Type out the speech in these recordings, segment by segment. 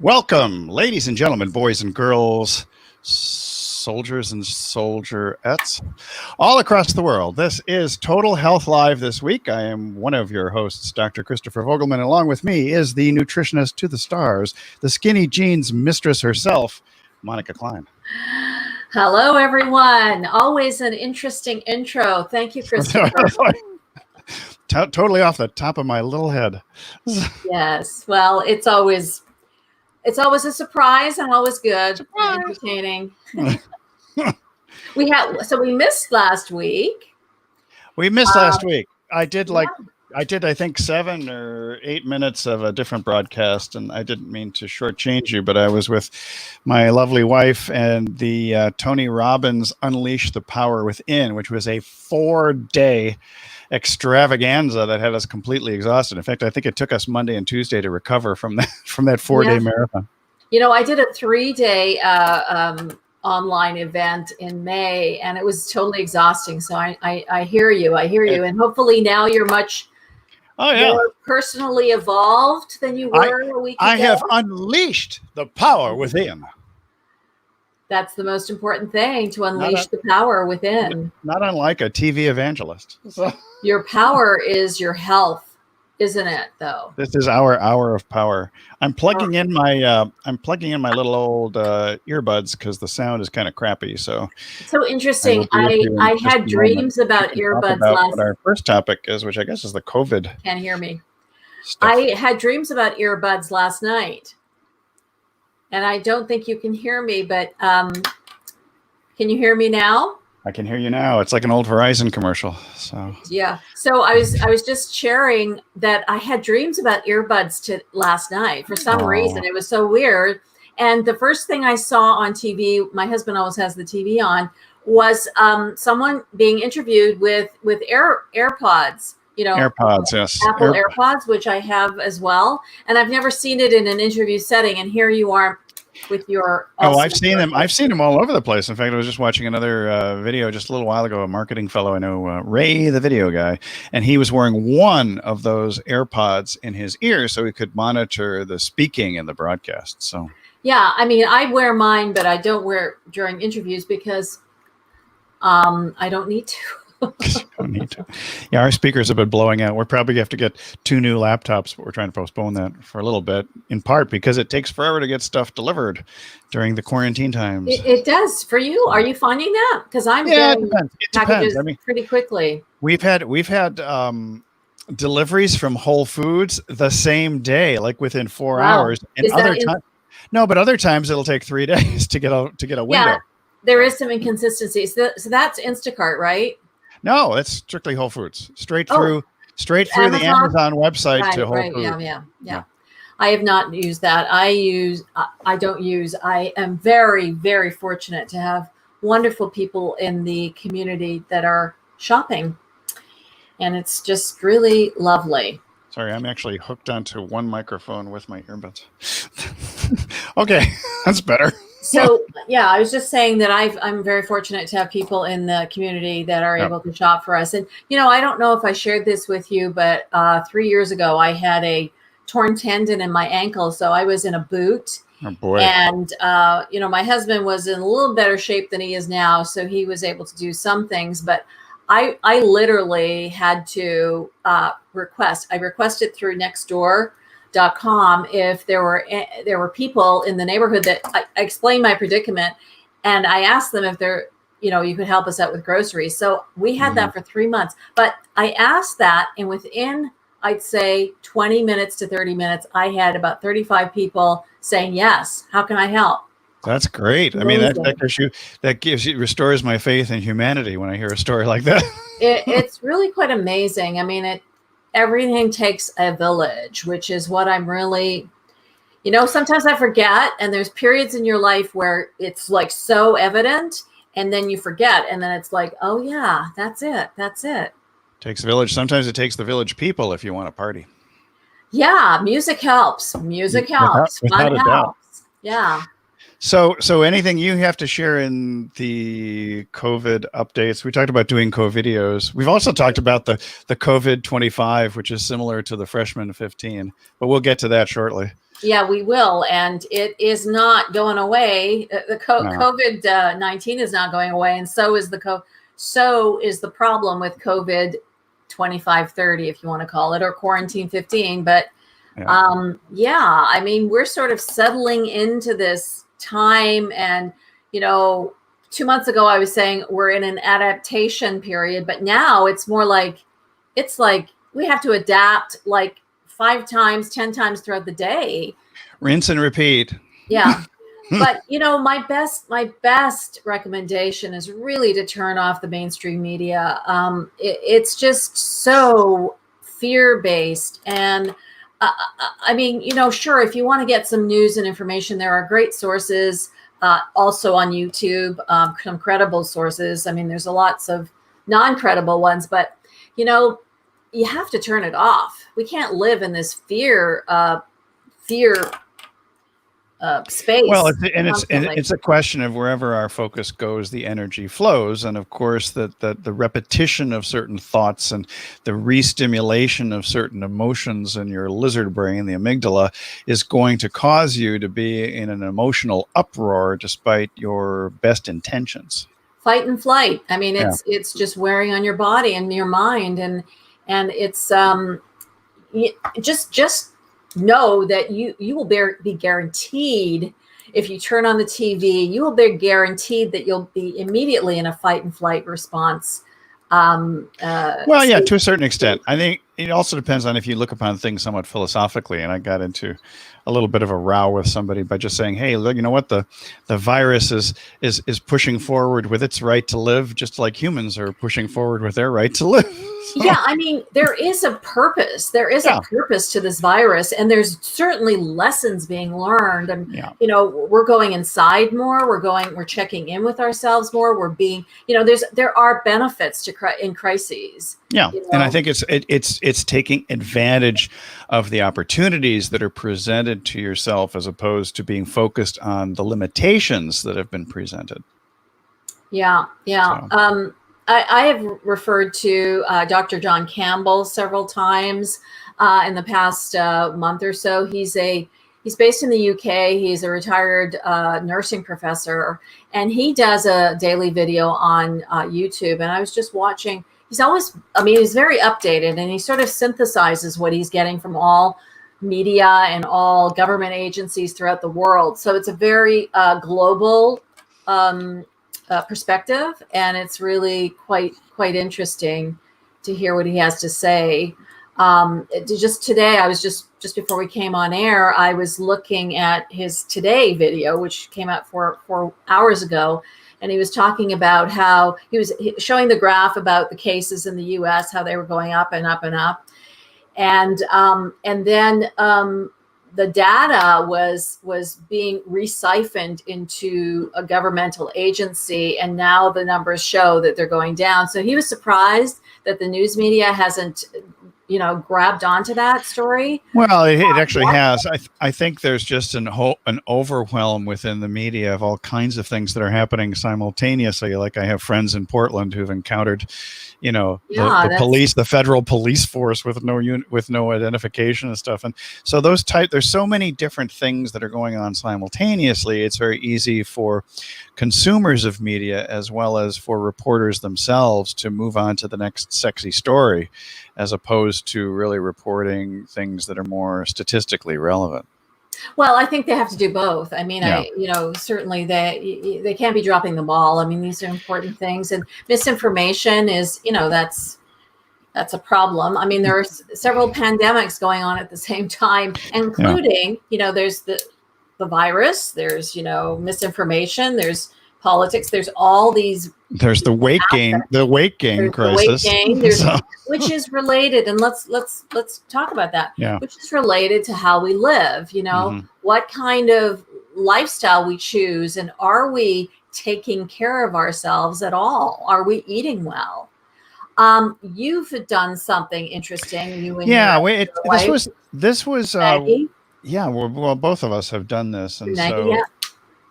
Welcome, ladies and gentlemen, boys and girls, soldiers and soldierettes, all across the world. This is Total Health Live this week. I am one of your hosts, Dr. Christopher Vogelmann. Along with me is the nutritionist to the stars, the skinny jeans mistress herself, Monica Klein. Hello, everyone. Always an interesting intro. Thank you, Christopher. Totally off the top of my little head. Yes. Well, it's always a surprise and always good, and entertaining. We missed last week. We missed last week. I did I think 7 or 8 minutes of a different broadcast, and I didn't mean to shortchange you, but I was with my lovely wife and the Tony Robbins Unleash the Power Within, which was a 4-day extravaganza that had us completely exhausted. In fact, I think it took us Monday and Tuesday to recover from that 4-day marathon. You know, I did a 3-day online event in May, and it was totally exhausting. So I hear you. And hopefully now you're much more personally evolved than you were a week ago. I have unleashed the power within. That's the most important thing, to unleash the power within. Not unlike a TV evangelist. So. Your power is your health, isn't it, though? This is our hour of power. I'm plugging in my little old earbuds because the sound is kind of crappy. So interesting. I had dreams about earbuds last. What our first topic is, which I guess is the COVID. Can't hear me. Stuff. I had dreams about earbuds last night. And I don't think you can hear me, but can you hear me now? I can hear you now. It's like an old Verizon commercial. So yeah. So I was just sharing that I had dreams about earbuds last night for some reason. It was so weird. And the first thing I saw on TV, my husband always has the TV on, was someone being interviewed with AirPods. You know, AirPods, yes. Apple AirPods, which I have as well. And I've never seen it in an interview setting. And here you are with your... I've seen them. I've seen them all over the place. In fact, I was just watching another video just a little while ago, a marketing fellow I know, Ray, the video guy, and he was wearing one of those AirPods in his ear so he could monitor the speaking in the broadcast. So yeah, I mean, I wear mine, but I don't wear it during interviews because I don't need to. Yeah, our speakers have been blowing out. We're probably have to get 2 new laptops, but we're trying to postpone that for a little bit, in part because it takes forever to get stuff delivered during the quarantine times. It does for you. Are you finding that? Because I'm getting packages pretty quickly. We've had deliveries from Whole Foods the same day, like within 4 hours. And other times it'll take 3 days to get a window. Yeah, there is some inconsistency. So that's Instacart, right? No, it's strictly Whole Foods. Straight through Amazon? The Amazon website to Whole Foods. Yeah. I have not used that. I am very, very fortunate to have wonderful people in the community that are shopping. And it's just really lovely. Sorry, I'm actually hooked onto one microphone with my earbuds. Okay, that's better. So, yeah, I was just saying that I'm very fortunate to have people in the community that are able to shop for us. And, you know, I don't know if I shared this with you, but 3 years ago, I had a torn tendon in my ankle. So I was in a boot. Oh, boy. And, you know, my husband was in a little better shape than he is now. So he was able to do some things. But I literally had to request. I requested through Nextdoor.com if there were people in the neighborhood that I explained my predicament, and I asked them if you could help us out with groceries. So we had that for 3 months, but I asked that, and within, I'd say 20 minutes to 30 minutes, I had about 35 people saying, yes, how can I help? That's great. I mean, that restores my faith in humanity when I hear a story like that. It's really quite amazing. I mean, everything takes a village, which is what I'm really, sometimes I forget, and there's periods in your life where it's like so evident, and then you forget, and then it's like, oh yeah, that's it. Takes a village. Sometimes it takes the village people if you want to party. Yeah, music helps. Music helps. Fun helps. Yeah. So anything you have to share in the COVID updates? We talked about doing co-videos. We've also talked about the COVID 25, which is similar to the freshman 15, but we'll get to that shortly. Yeah, we will. And it is not going away. The No. COVID-19 is not going away. And so is the problem with COVID 25-30, if you want to call it, or quarantine 15. But I mean, we're sort of settling into this time. And, 2 months ago, I was saying we're in an adaptation period, but now it's more like, we have to adapt like 5 times, 10 times throughout the day. Rinse and repeat. Yeah. But, my best recommendation is really to turn off the mainstream media. It's just so fear-based. And I mean, sure, if you want to get some news and information, there are great sources also on YouTube, some credible sources. I mean, there's lots of non-credible ones, but, you have to turn it off. We can't live in this fear space. Well, it's a question of wherever our focus goes, the energy flows, and of course that the repetition of certain thoughts and the re-stimulation of certain emotions in your lizard brain, the amygdala, is going to cause you to be in an emotional uproar despite your best intentions. Fight and flight. I mean, it's just wearing on your body and your mind, and it's just know that you will be guaranteed, if you turn on the TV, you will be guaranteed that you'll be immediately in a fight and flight response. To a certain extent. I think it also depends on if you look upon things somewhat philosophically. And I got into a little bit of a row with somebody by just saying, hey, look, you know what? The virus is pushing forward with its right to live, just like humans are pushing forward with their right to live. So. Yeah, I mean, there is a purpose. There is a purpose to this virus, and there's certainly lessons being learned. And we're going inside more. We're checking in with ourselves more. We're being, there are benefits in crises. Yeah, and I think it's taking advantage of the opportunities that are presented to yourself as opposed to being focused on the limitations that have been presented. Yeah. So. I have referred to Dr. John Campbell several times in the past month or so. He's based in the UK. He's a retired nursing professor, and he does a daily video on YouTube. And I was just watching. He's very updated, and he sort of synthesizes what he's getting from all media and all government agencies throughout the world. So it's a very global perspective, and it's really quite interesting to hear what he has to say. Just today, I was just before we came on air, I was looking at his Today video, which came out 4 hours ago, and he was talking about how he was showing the graph about the cases in the U.S., how they were going up and up and up, and then the data was being re-siphoned into a governmental agency, and now the numbers show that they're going down. So he was surprised that the news media hasn't, grabbed onto that story. Well, it actually has. I think there's just an overwhelm within the media of all kinds of things that are happening simultaneously. Like I have friends in Portland who've encountered, the police, the federal police force with no identification and stuff. And so there's so many different things that are going on simultaneously. It's very easy for consumers of media as well as for reporters themselves to move on to the next sexy story, as opposed to really reporting things that are more statistically relevant. Well, I think they have to do both. I mean, certainly they can't be dropping the ball. I mean, these are important things, and misinformation is, that's a problem. I mean, there are several pandemics going on at the same time, including, there's the virus, there's, misinformation, there's politics, there's all these. There's the weight gain crisis, which is related, and let's talk about that. Yeah. Which is related to how we live. What kind of lifestyle we choose, and are we taking care of ourselves at all? Are we eating well? You've done something interesting. You and this was Maggie? well, both of us have done this, and Maggie, so.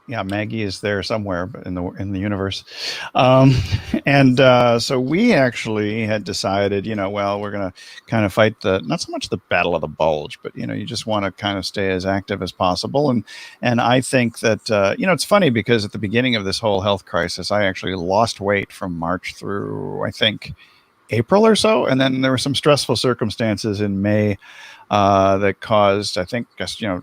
Yeah, Maggie is there somewhere in the universe, and so we actually had decided, well, we're going to kind of fight not so much the battle of the bulge, but you just want to kind of stay as active as possible, and I think that it's funny because at the beginning of this whole health crisis, I actually lost weight from March through, I think, April or so, and then there were some stressful circumstances in May that caused, I think,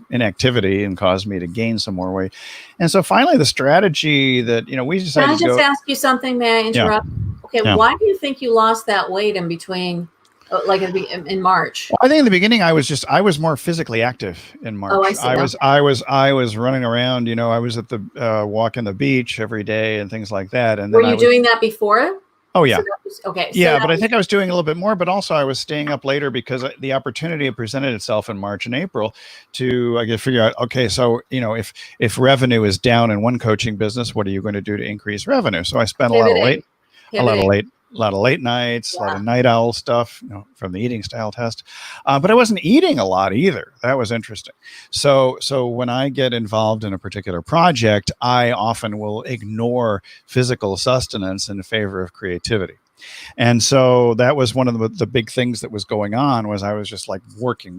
inactivity and caused me to gain some more weight. And so finally, the strategy that we decided. Can I just ask you something? May I interrupt? Yeah. Okay, Yeah. Why do you think you lost that weight in between, like in March? Well, I think in the beginning I was more physically active in March. Oh, I see. I was running around. I was at the walking the beach every day and things like that. And were you doing that before? Oh, yeah. Okay. Yeah, but I think I was doing a little bit more, but also I was staying up later because the opportunity presented itself in March and April to, I could figure out, okay, so, if revenue is down in one coaching business, what are you going to do to increase revenue? So I spent a lot of late nights, a lot of night owl stuff, from the eating style test. But I wasn't eating a lot either. That was interesting. So when I get involved in a particular project, I often will ignore physical sustenance in favor of creativity. And so that was one of the big things that was going on, was I was just like working.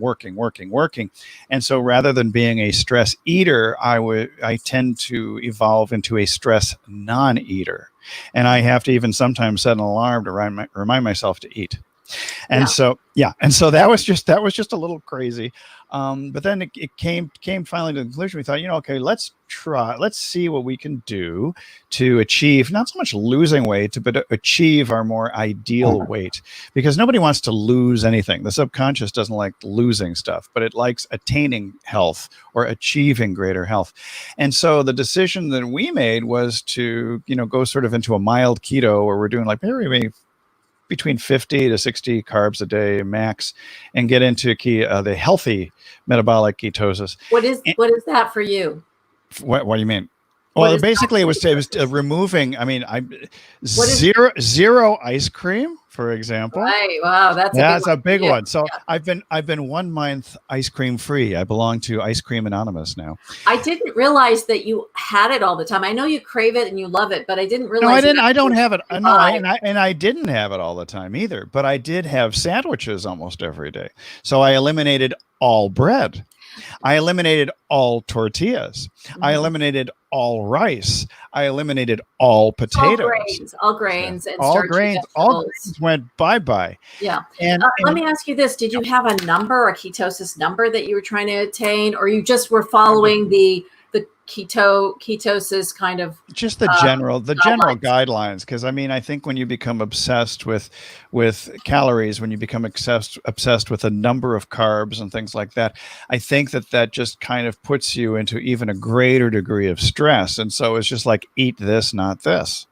And so rather than being a stress eater, I tend to evolve into a stress non-eater. And I have to even sometimes set an alarm to remind myself to eat. And so that was just a little crazy. But then it came finally to the conclusion. We thought, okay, let's see what we can do to achieve not so much losing weight, but achieve our more ideal weight, because nobody wants to lose anything. The subconscious doesn't like losing stuff, but it likes attaining health or achieving greater health. And so the decision that we made was to, go sort of into a mild keto, where we're doing like maybe between 50 to 60 carbs a day max, and get into the healthy metabolic ketosis. What is that for you? What do you mean? Well, basically it was removing. I mean, zero ice cream, for example. Right. Wow, that's a big one. So I've been 1 month ice cream free. I belong to Ice Cream Anonymous now. I didn't realize that you had it all the time. I know you crave it and you love it, but I didn't realize. No, I didn't. I don't have it. No, I didn't have it all the time either. But I did have sandwiches almost every day. So I eliminated all bread. I eliminated all tortillas. Mm-hmm. I eliminated all rice. I eliminated all potatoes. All grains, and all grains went bye-bye. Yeah. And let me ask you this: did you have a number, a ketosis number that you were trying to attain, or you just were following the ketosis kind of just the general guidelines? Because I think when you become obsessed with calories, when you become obsessed with a number of carbs and things like that, I think that just kind of puts you into even a greater degree of stress. And so it's just like, eat this, not this.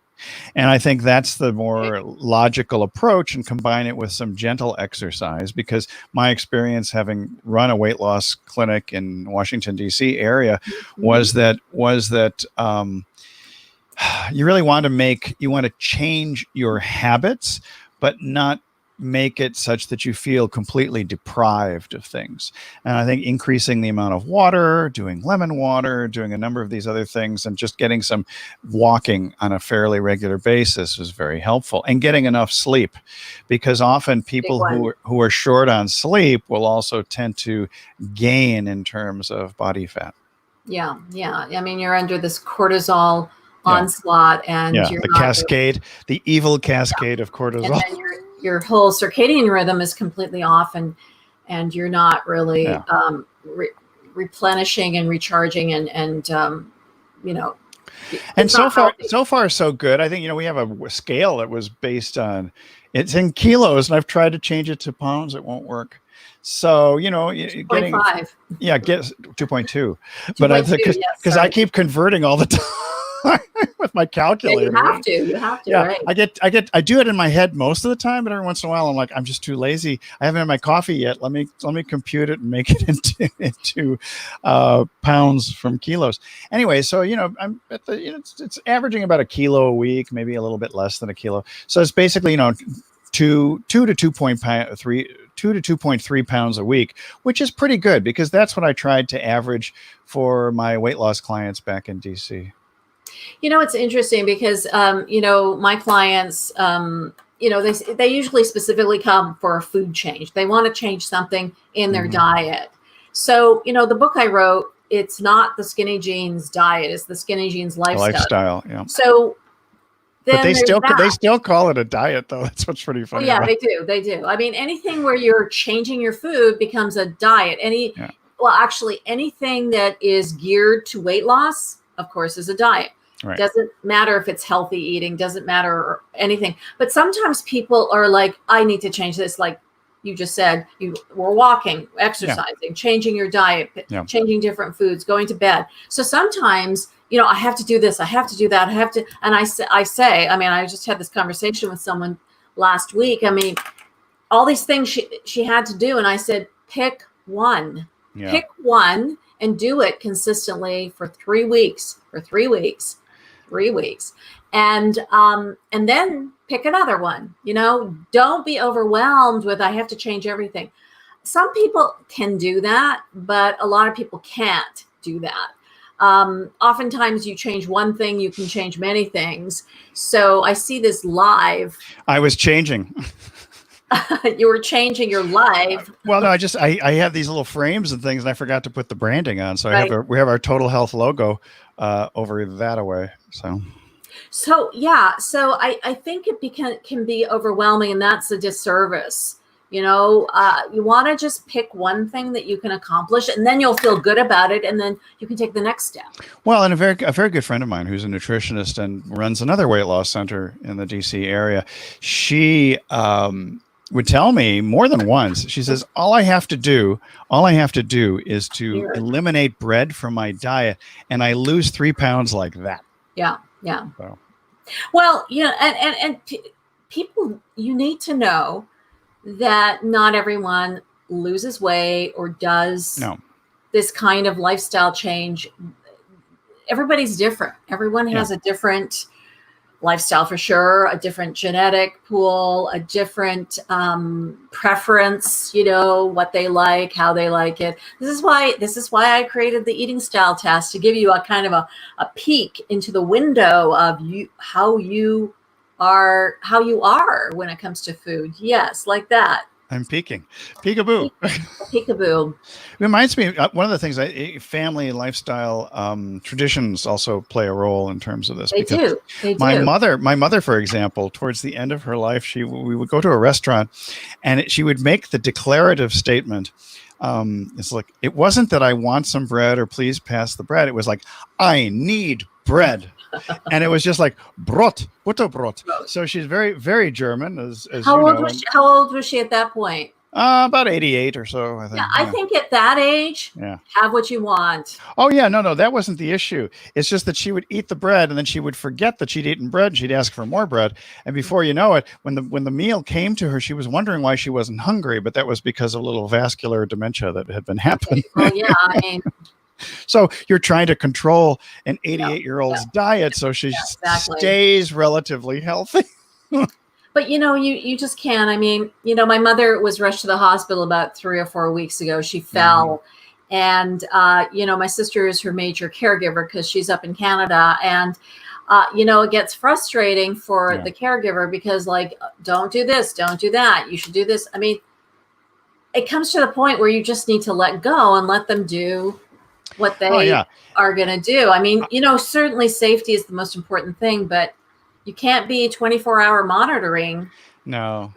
And I think that's the more logical approach, and combine it with some gentle exercise, because my experience having run a weight loss clinic in Washington, D.C. area was that you really want to change your habits, but not make it such that you feel completely deprived of things. And I think increasing the amount of water, doing lemon water, doing a number of these other things, and just getting some walking on a fairly regular basis was very helpful, and getting enough sleep, because often people who are short on sleep will also tend to gain in terms of body fat. Yeah. I mean, you're under this cortisol onslaught, and you're the evil cascade of cortisol. And then your whole circadian rhythm is completely off, and you're not really replenishing and recharging, and so far so good. I think we have a scale that was based on, it's in kilos, and I've tried to change it to pounds. It won't work. So, getting 2.5. Get 2.2, but because I keep converting all the time with my calculator. You have to. Yeah, right. I do it in my head most of the time, but every once in a while I'm like, I'm just too lazy. I haven't had my coffee yet. Let me compute it and make it into pounds from kilos. Anyway, so I'm at it's averaging about a kilo a week, maybe a little bit less than a kilo. So it's basically 2 to 2.3 2 to 2.3 pounds a week, which is pretty good because that's what I tried to average for my weight loss clients back in DC. It's interesting because, my clients, they usually specifically come for a food change. They want to change something in their diet. So, the book I wrote, it's not the skinny jeans diet, it's the skinny jeans lifestyle. Yeah. So then but they still call it a diet, though. That's what's pretty funny. Yeah, they do. I mean, anything where you're changing your food becomes a diet. Well, actually, anything that is geared to weight loss, of course, is a diet. Right. Doesn't matter if it's healthy eating, doesn't matter anything. But sometimes people are like, I need to change this. Like you just said, you were walking, exercising, changing your diet, changing different foods, going to bed. So sometimes, I have to do this, I have to do that, I have to. And I say, I just had this conversation with someone last week. I mean, all these things she had to do. And I said, pick one. Yeah. Pick one and do it consistently for 3 weeks, and then pick another one. Don't be overwhelmed with, I have to change everything. Some people can do that, but a lot of people can't do that. Oftentimes you change one thing, you can change many things. So I see this live. I was changing. You were changing your life. Well, no, I have these little frames and things, and I forgot to put the branding on. So we have our Total Health logo over that away. So I think it can be overwhelming, and that's a disservice. You want to just pick one thing that you can accomplish, and then you'll feel good about it, and then you can take the next step. Well, and a very good friend of mine who's a nutritionist and runs another weight loss center in the DC area, she would tell me more than once. She says, all I have to do is to eliminate bread from my diet, and I lose 3 pounds like that. Yeah. So. Well, and people, you need to know that not everyone loses weight or does this kind of lifestyle change. Everybody's different. Everyone has a different lifestyle for sure, a different genetic pool, a different preference, what they like, how they like it. This is why I created the eating style test, to give you a kind of a peek into the window of how you are when it comes to food. Yes, like that. I'm peeking. Peekaboo. Peekaboo. It reminds me, one of the things, family and lifestyle traditions also play a role in terms of this. They do. My mother, for example, towards the end of her life, we would go to a restaurant, and she would make the declarative statement. It's like, it wasn't that I want some bread or please pass the bread. It was like, I need bread. And it was just like brot, butterbrot. So she's very, very German. How old was she at that point? About 88 or so, I think. Yeah, I think at that age, have what you want. Oh yeah, no, that wasn't the issue. It's just that she would eat the bread, and then she would forget that she'd eaten bread, and she'd ask for more bread. And before you know it, when the meal came to her, she was wondering why she wasn't hungry, but that was because of a little vascular dementia that had been happening. Well, yeah, I mean. So you're trying to control an 88-year-old's diet so she stays relatively healthy. But, you just can't. I mean, my mother was rushed to the hospital about 3 or 4 weeks ago. She fell. And, my sister is her major caregiver because she's up in Canada. And, it gets frustrating for the caregiver because, like, don't do this, don't do that. You should do this. I mean, it comes to the point where you just need to let go and let them do what they are going to do. I mean, certainly safety is the most important thing, but you can't be 24-hour monitoring. No.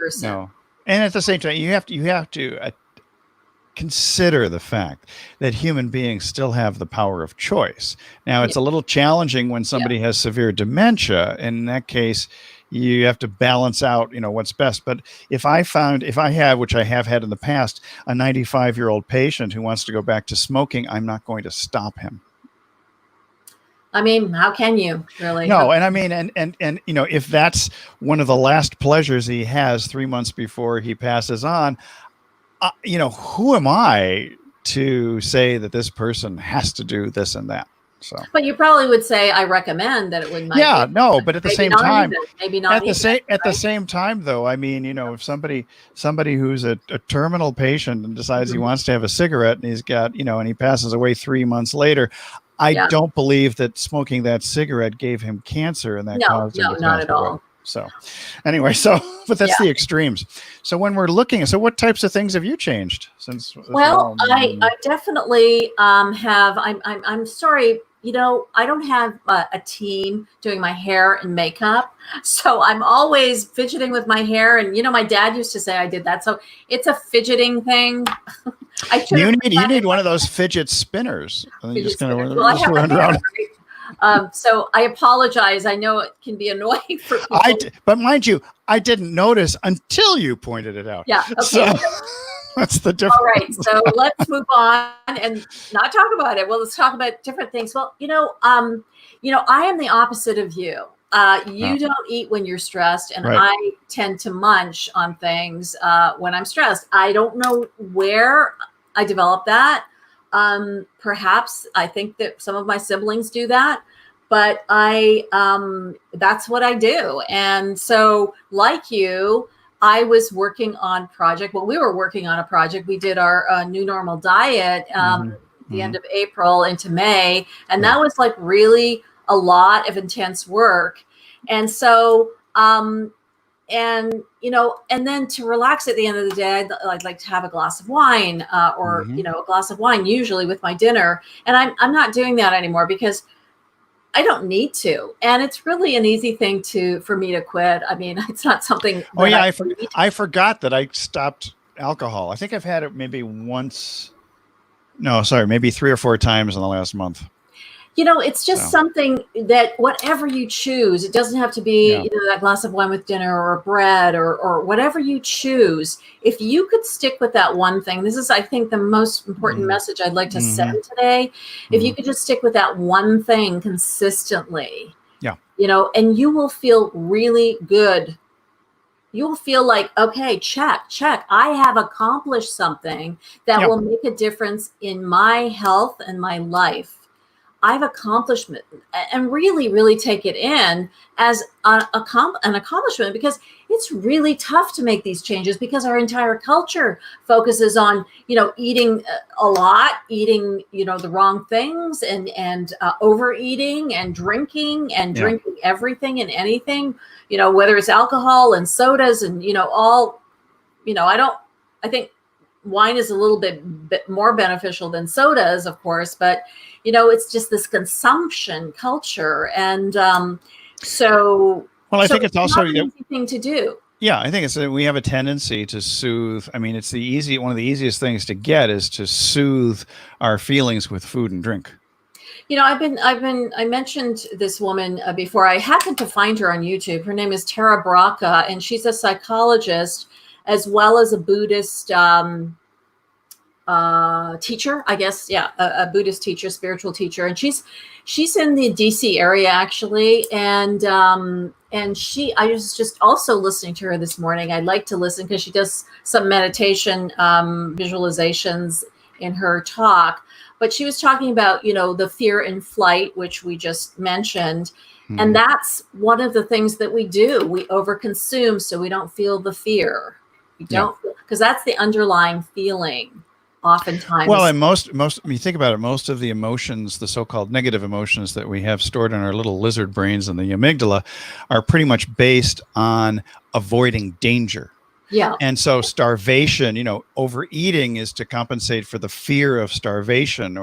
And at the same time, you have to consider the fact that human beings still have the power of choice. Now, it's a little challenging when somebody has severe dementia. In that case, you have to balance out, what's best. But if I have, which I have had in the past, a 95-year-old patient who wants to go back to smoking, I'm not going to stop him. I mean, how can you really? No, and I mean, and if that's one of the last pleasures he has 3 months before he passes on, who am I to say that this person has to do this and that? So, But you probably would say, I recommend that it would. yeah, no, but at the same time, maybe not even, at the same time, though, I mean, if somebody who's a terminal patient and decides he wants to have a cigarette and he's got, and he passes away 3 months later, I don't believe that smoking that cigarette gave him cancer and that caused him to not pass at away. all. So anyway, but that's the extremes. So when we're looking, so what types of things have you changed since? Well, I definitely have. I'm sorry. I don't have a team doing my hair and makeup, so I'm always fidgeting with my hair. And my dad used to say I did that, so it's a fidgeting thing. You need one of those fidget spinners. You're just going to run around. So I apologize. I know it can be annoying for people. But mind you, I didn't notice until you pointed it out. Yeah. Okay. So that's the difference. All right. So let's move on and not talk about it. Well, let's talk about different things. Well, I am the opposite of you. You don't eat when you're stressed, and I tend to munch on things when I'm stressed. I don't know where I developed that. Perhaps I think that some of my siblings do that, but that's what I do. And so, like you, I was working on project. Well, we were working on a project. We did our new normal diet the end of April into May, and that was like really a lot of intense work. And so, and then to relax at the end of the day, I'd like to have a glass of wine, or a glass of wine usually with my dinner. And I'm not doing that anymore because I don't need to. And it's really an easy thing for me to quit. I mean, it's not something. I forgot that I stopped alcohol. I think I've had it maybe once. No, sorry, maybe 3 or 4 times in the last month. It's just something that whatever you choose, it doesn't have to be that glass of wine with dinner or bread or whatever you choose. If you could stick with that one thing, this is, I think, the most important message I'd like to send today. If you could just stick with that one thing consistently, and you will feel really good. You will feel like, okay, check. I have accomplished something that will make a difference in my health and my life. I've accomplished it, and really, really take it in as an accomplishment, because it's really tough to make these changes because our entire culture focuses on, eating a lot, eating, the wrong things and overeating and drinking everything and anything, whether it's alcohol and sodas and, all, I think wine is a little bit more beneficial than sodas, of course, but it's just this consumption culture, and I think it's also an easy thing to do. Yeah, I think we have a tendency to soothe. I mean, it's one of the easiest things to get is to soothe our feelings with food and drink. I mentioned this woman before. I happened to find her on YouTube. Her name is Tara Bracca, and she's a psychologist as well as a Buddhist teacher, I guess. Yeah, a Buddhist teacher, spiritual teacher, and she's in the DC area actually, and I was just also listening to her this morning. I like to listen because she does some meditation visualizations in her talk, but she was talking about the fear and flight, which we just mentioned. And that's one of the things that we do. We overconsume so we don't feel the fear. We don't, because that's the underlying feeling. Oftentimes. Well, and most when you think about it, most of the emotions, the so-called negative emotions that we have stored in our little lizard brains and the amygdala, are pretty much based on avoiding danger. Yeah. And so starvation, overeating is to compensate for the fear of starvation,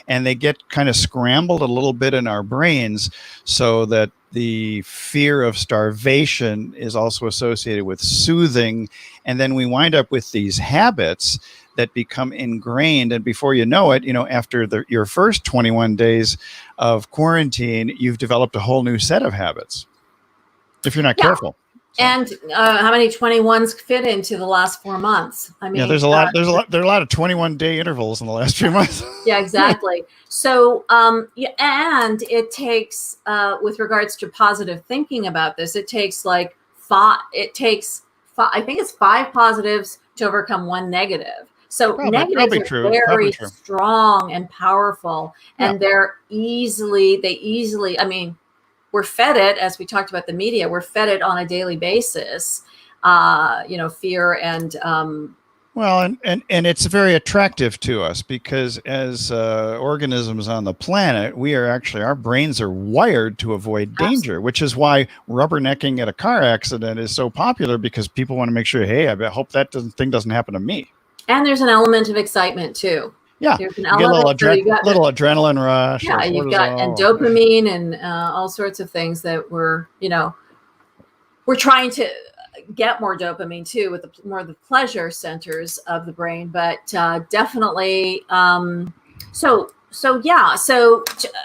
and they get kind of scrambled a little bit in our brains so that the fear of starvation is also associated with soothing. And then we wind up with these habits that become ingrained. And before you know it, after your first 21 days of quarantine, you've developed a whole new set of habits if you're not careful. So. And how many 21s fit into the last 4 months? I mean, there are a lot of 21-day intervals in the last few months. Yeah, exactly. So, and it takes, with regards to positive thinking about this, it takes I think it's 5 positives to overcome 1 negative. So negatives probably are true. very True. strong and powerful, and they easily, I mean, we're fed it, as we talked about the media, we're fed it on a daily basis, fear and, well, and it's very attractive to us because as organisms on the planet, our brains are wired to avoid danger, which is why rubbernecking at a car accident is so popular, because people want to make sure, hey, I hope that thing doesn't happen to me. And there's an element of excitement too. Yeah, there's an you get a little little adrenaline rush. Yeah, you've got and dopamine and all sorts of things that we're trying to get more dopamine too with more of the pleasure centers of the brain, but definitely. So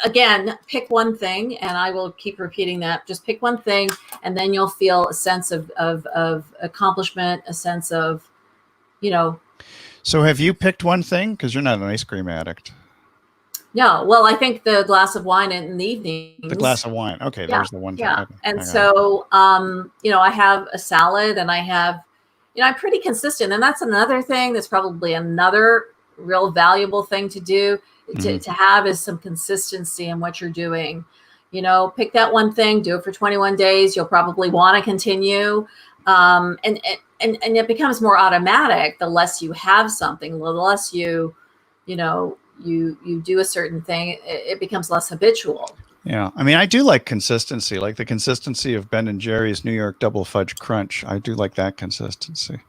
again, pick one thing, and I will keep repeating that. Just pick one thing, and then you'll feel a sense of accomplishment, a sense of, So have you picked one thing? Because you're not an ice cream addict. No, well, I think the glass of wine in the evenings. The glass of wine. Okay, there's the one thing. Yeah, Okay. and so, I have a salad, and I have, I'm pretty consistent, and that's another thing that's probably another real valuable thing to do, to have, is some consistency in what you're doing. Pick that one thing, do it for 21 days. You'll probably want to continue, and it becomes more automatic the less you have something, the less you do a certain thing, it becomes less habitual. Yeah. I mean, I do like consistency, like the consistency of Ben & Jerry's New York Double Fudge Crunch. I do like that consistency,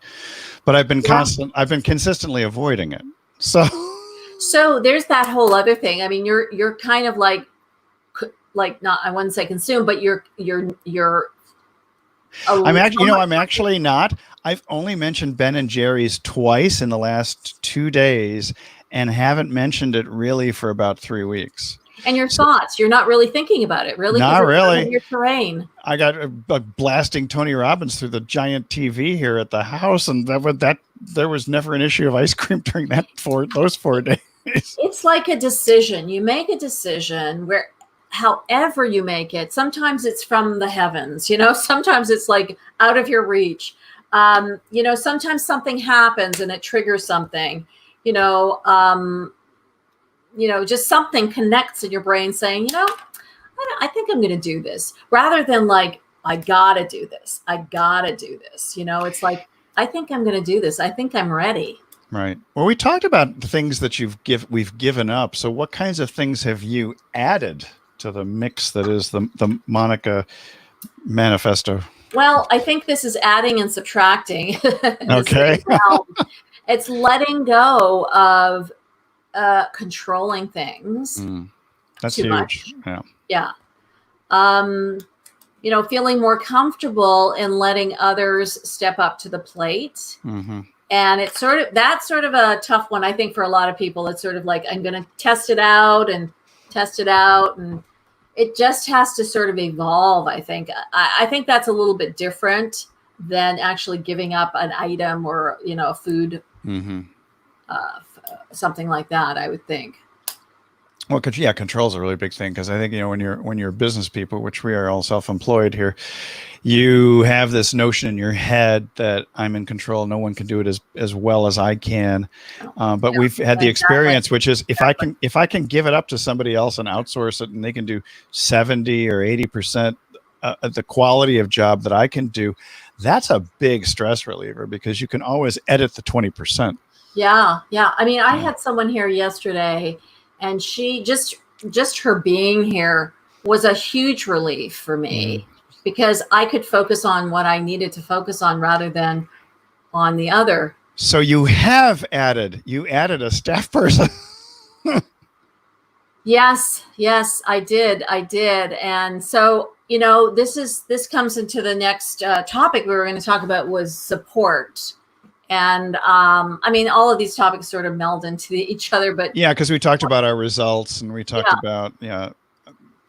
but I've been consistently avoiding it. So there's that whole other thing. I mean, you're kind of like not, I wouldn't say consume, but you're I'm actually not. I've only mentioned Ben & Jerry's twice in the last 2 days, and haven't mentioned it really for about 3 weeks. And your thoughts, you're not really thinking about it, really? Not really. In your terrain. I got blasting Tony Robbins through the giant TV here at the house, and there was never an issue of ice cream during those 4 days. It's like a decision. You make a decision where, however you make it, sometimes it's from the heavens, sometimes it's like out of your reach. Sometimes something happens and it triggers something. Just something connects in your brain saying, I think I'm going to do this, rather than like, I gotta do this. It's like, I think I'm going to do this. I think I'm ready. Right. Well, we talked about the things that we've given up. So what kinds of things have you added to the mix that is the Monica Manifesto? Well, I think this is adding and subtracting. Okay. It's letting go of controlling things. That's too huge. Much. Yeah. Feeling more comfortable in letting others step up to the plate. Mm-hmm. And that's sort of a tough one, I think, for a lot of people. It's sort of like, I'm going to test it out, and it just has to sort of evolve, I think. I think that's a little bit different than actually giving up an item or, a food, something like that, I would think. Well, control is a really big thing, because I think, when you're business people, which we are all self-employed here, you have this notion in your head that I'm in control. No one can do it as well as I can. But we've had the experience, which is if I can give it up to somebody else and outsource it, and they can do 70 or 80% of the quality of job that I can do, that's a big stress reliever, because you can always edit the 20%. Yeah. I mean, I had someone here yesterday, and she just her being here was a huge relief for me, because I could focus on what I needed to focus on rather than on the other. So you added a staff person. Yes, I did. And so, this comes into the next topic we were going to talk about, was support. And I mean, all of these topics sort of meld into each other, but because we talked about our results, and we talked about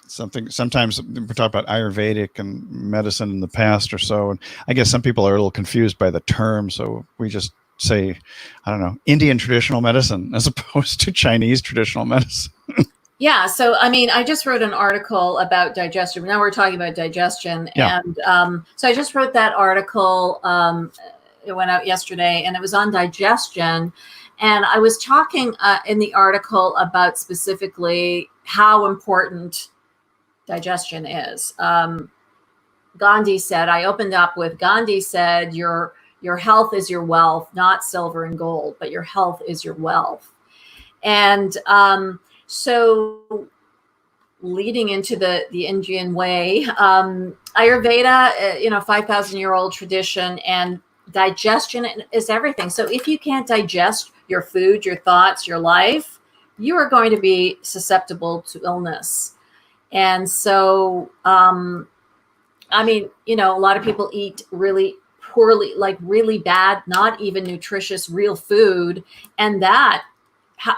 something. Sometimes we talk about Ayurvedic and medicine in the past or so, and I guess some people are a little confused by the term, so we just say, I don't know, Indian traditional medicine as opposed to Chinese traditional medicine. Yeah. So, I mean, I just wrote an article about digestion. Now we're talking about digestion, and so I just wrote that article. It went out yesterday, and it was on digestion. And I was talking in the article about specifically how important digestion is. Gandhi said, I opened up with Gandhi said, your health is your wealth, not silver and gold, but your health is your wealth. And so leading into the Indian way, Ayurveda, 5,000-year-old tradition, and digestion is everything. So if you can't digest your food, your thoughts, your life, you are going to be susceptible to illness. And so, a lot of people eat really poorly, like really bad, not even nutritious, real food. And that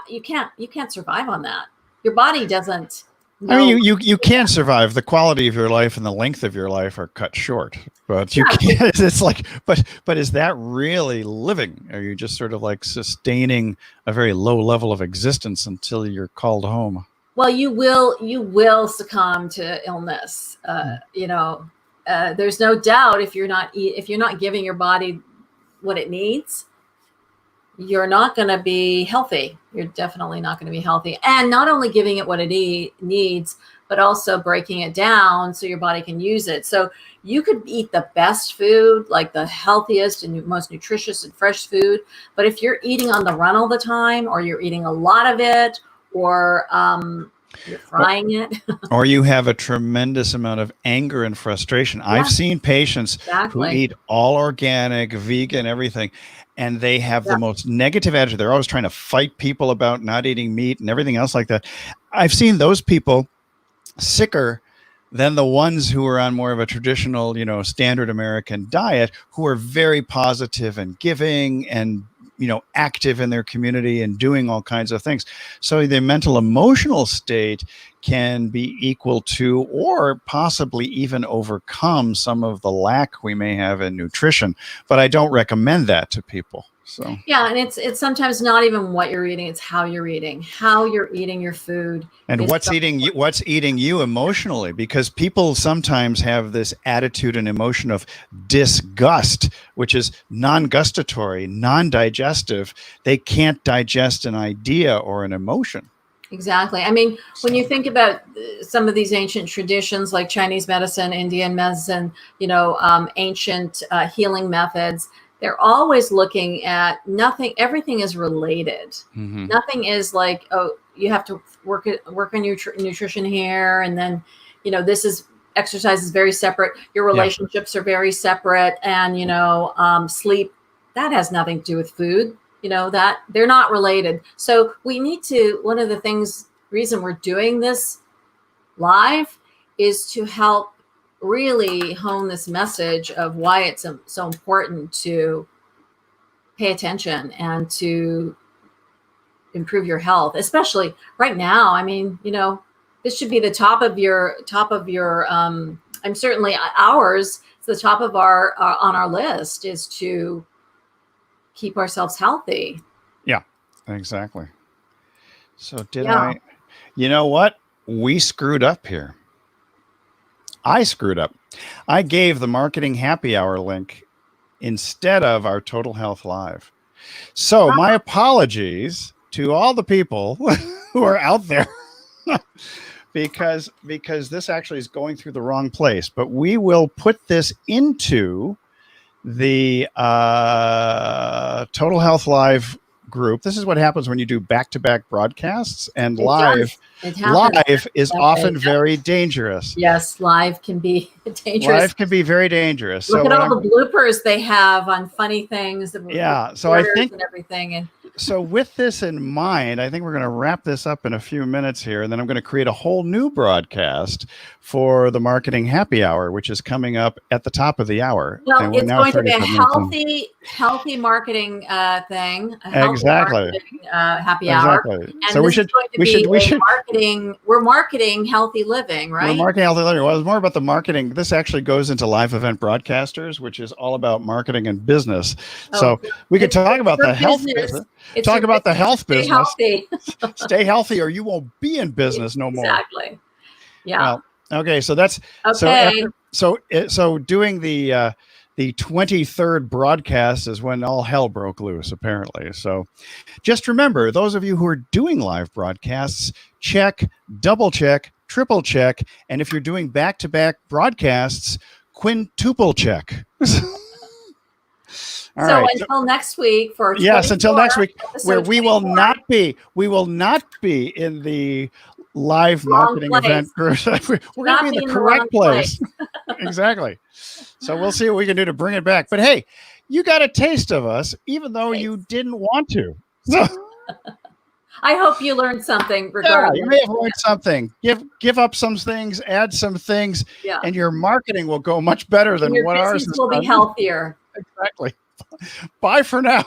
you can't survive on that. Your body doesn't. I mean, you can survive. The quality of your life and the length of your life are cut short, but you can't. It's like, but is that really living? Are you just sort of like sustaining a very low level of existence until you're called home? Well, you will succumb to illness. There's no doubt if you're not giving your body what it needs, you're not going to be healthy. You're definitely not going to be healthy. And not only giving it what it needs, but also breaking it down so your body can use it. So you could eat the best food, like the healthiest and most nutritious and fresh food. But if you're eating on the run all the time, or you're eating a lot of it, or you're frying it, or you have a tremendous amount of anger and frustration. Yeah. I've seen patients who eat all organic, vegan, everything, and they have the most negative attitude. They're always trying to fight people about not eating meat and everything else like that. I've seen those people sicker than the ones who are on more of a traditional, standard American diet, who are very positive and giving and, active in their community and doing all kinds of things. So the mental emotional state can be equal to, or possibly even overcome, some of the lack we may have in nutrition. But I don't recommend that to people. So yeah, and it's sometimes not even what you're eating; it's how you're eating your food, and what's eating you emotionally. Because people sometimes have this attitude and emotion of disgust, which is non-gustatory, non-digestive. They can't digest an idea or an emotion. Exactly. I mean, when you think about some of these ancient traditions like Chinese medicine, Indian medicine, ancient healing methods, they're always looking at nothing. Everything is related. Mm-hmm. Nothing is like, oh, you have to work on your nutrition here. And then, exercise is very separate. Your relationships are very separate. And, sleep, that has nothing to do with food. That they're not related. So we need to, one of the reason we're doing this live is to help really hone this message of why it's so important to pay attention and to improve your health, especially right now. I mean, this should be the top of your, I'm certainly ours. It's the top of our, on our list is to keep ourselves healthy. Yeah, exactly. So you know what? We screwed up here. I screwed up. I gave the Marketing Happy Hour link instead of our Total Health Live. So my apologies to all the people who are out there because this actually is going through the wrong place. But we will put this into the Total Health Live group. This is what happens when you do back-to-back broadcasts, and live is often very dangerous. Yes, live can be dangerous. Live can be very dangerous. Look at all the bloopers they have on funny things. So I think and everything. And so with this in mind, I think we're going to wrap this up in a few minutes here, and then I'm going to create a whole new broadcast for the Marketing Happy Hour, which is coming up at the top of the hour. Well, it's going to be a healthy marketing thing. Exactly. Happy hour. And so we should marketing. We're marketing healthy living, right? We're marketing healthy living. Well, it's more about the marketing. This actually goes into live event broadcasters, which is all about marketing and business. So we could talk about the health business. Talk about the health business. Healthy. Stay healthy, or you won't be in business no more. Exactly. Yeah. Well, okay. So that's okay. So doing the the 23rd broadcast is when all hell broke loose, apparently. So just remember, those of you who are doing live broadcasts, check, double check, triple check. And if you're doing back-to-back broadcasts, quintuple check. All so right. until next week for until next week, where we will 24. not be in the live Wrong marketing place. event. We're going to be in the correct place. Exactly. So we'll see what we can do to bring it back. But hey, you got a taste of us, even though you didn't want to. So, I hope you learned something. Regardless, you may have learned something. Give up some things, add some things, and your marketing will go much better than your what ours business is. Will be healthier. Exactly. Bye for now.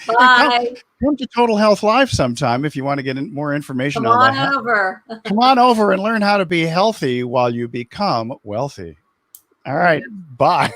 Bye. Come to Total Health Live sometime if you want to get more information on that. Over. Come on over and learn how to be healthy while you become wealthy. All right. Bye.